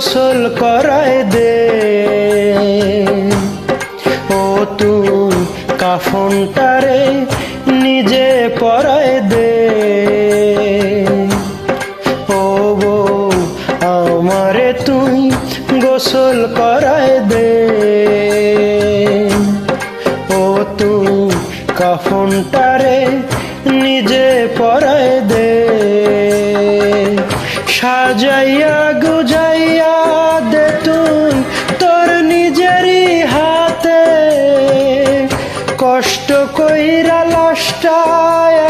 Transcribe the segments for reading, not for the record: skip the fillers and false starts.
গোসল করায় দে। ও তুই কাফনটারে নিজে পরায় দে। ও বউ আমারে তুই গোসল করায় দে। ও তুই কাফনটারে নিজে পরায় দে। সাজাইয়া গুজাইয়া দে তুই তোর নিজেরই হাতে। কষ্ট কইরা লাশটা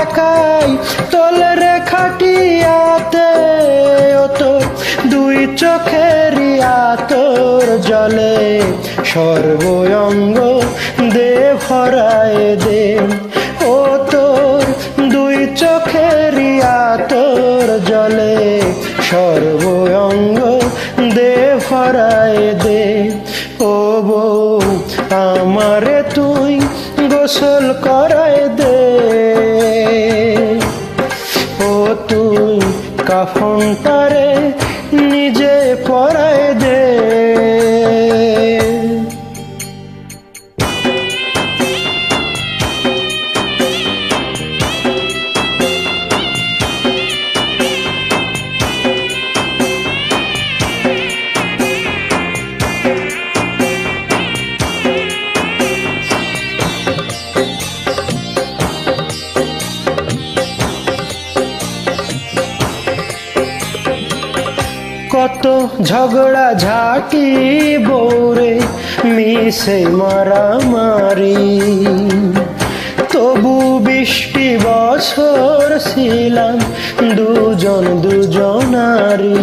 একাই তোলরে খাটিয়াতে। ও তোর দুই চোখেরই আতর জলে সর্বঙ্গ দে ভরায় দে। ও তোর দুই চোখেরই আতর জলে সর্বঙ্গ দে ভরায় দে। ও বউ আমারে তুই গোসল করায় দে। ও তুই কাফনটারে নিজে পরায় দে। কত ঝগড়া ঝাঁটি বৌরে মিশে মারামারি। তবু 20টি বছর ছিলাম দুজন দুজনারি।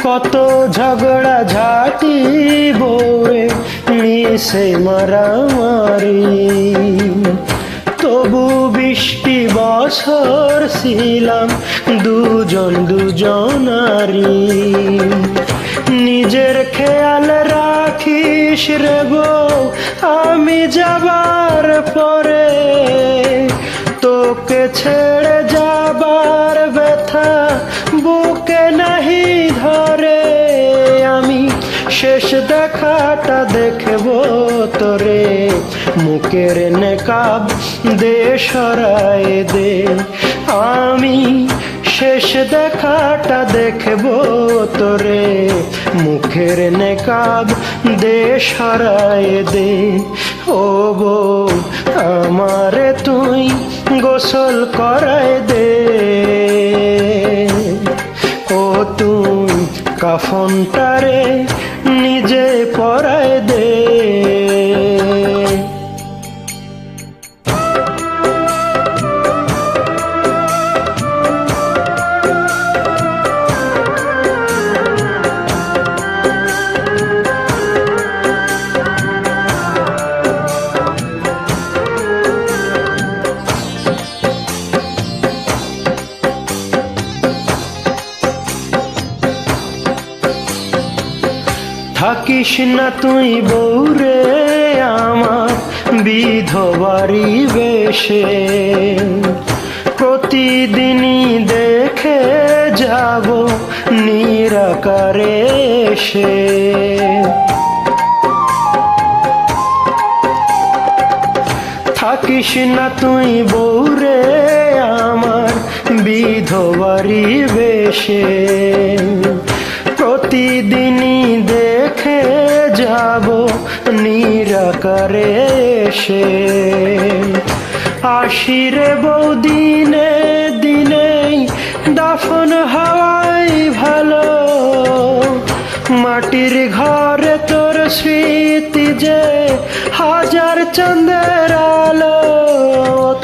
কত ঝগড়া ঝাঁটি বৌরে মিশে মারামারি। তবু 20টি বছর ছিলাম দুজন দুজনারি। নিজের খেয়াল রাখিস রে বউ আমি যাবার পরে। তোকে ছেড়ে যাবার ব্যথা বুকে নাহি ধরে। আমি শেষ দেখাটা দেখব তোরে মুখের নেকাব দে সরায় দে। আমি শেষ দেখাটা দেখব তোরে মুখের নেকাব দে সরায় দে। ও বউ আমারে তুই গোসল করায় দে। ও তুই কাফনটারে নিজে পরায় দে। থাকিস না তুই বউরে আমার বিধবারি বেশে। প্রতিদিনই দেখে যাব নিরাকারে এসে। থাকিস না তুই বউরে আমার বিধবারি বেশে। প্রতিদিনই দেখে যাব নিরাকারে এসে। আশিরে বউ দিনে দিনেই দাফন হওয়াই ভালো। মাটির ঘরে তোর স্মৃতি যে হাজার চাঁদের আলো।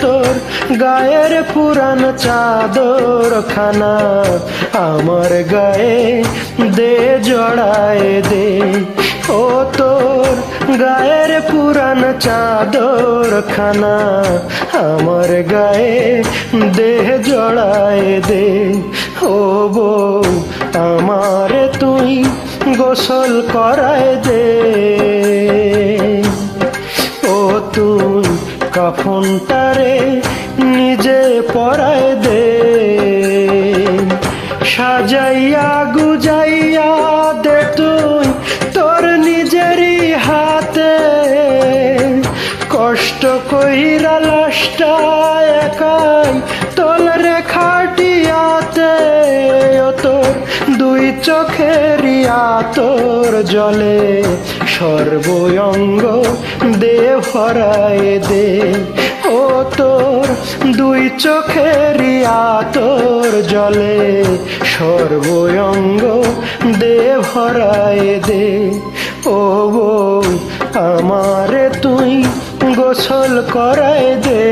তোর গায়ের পুরান চাদর খানা আমার গায়ে দে জড়ায় দে। ও তোর গায়ের পুরান চাদর খানা আমার গায়ে দে জড়ায় দে। ও বউ আমারে তুই গোসল করায় দে। ও তুই কাফনটারে নিজে পরায় দে। চোখেরই আতর জলে সর্বঙ্গ দে ভরায় দে। ও তোর দুই চোখেরই আতর জলে সর্বঙ্গ দে ভরায় দে। ও বউ আমারে তুই গোসল করায় দে।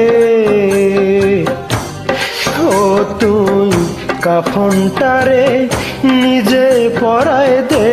ও তুই কাফনটারে নিজে পরায় দে।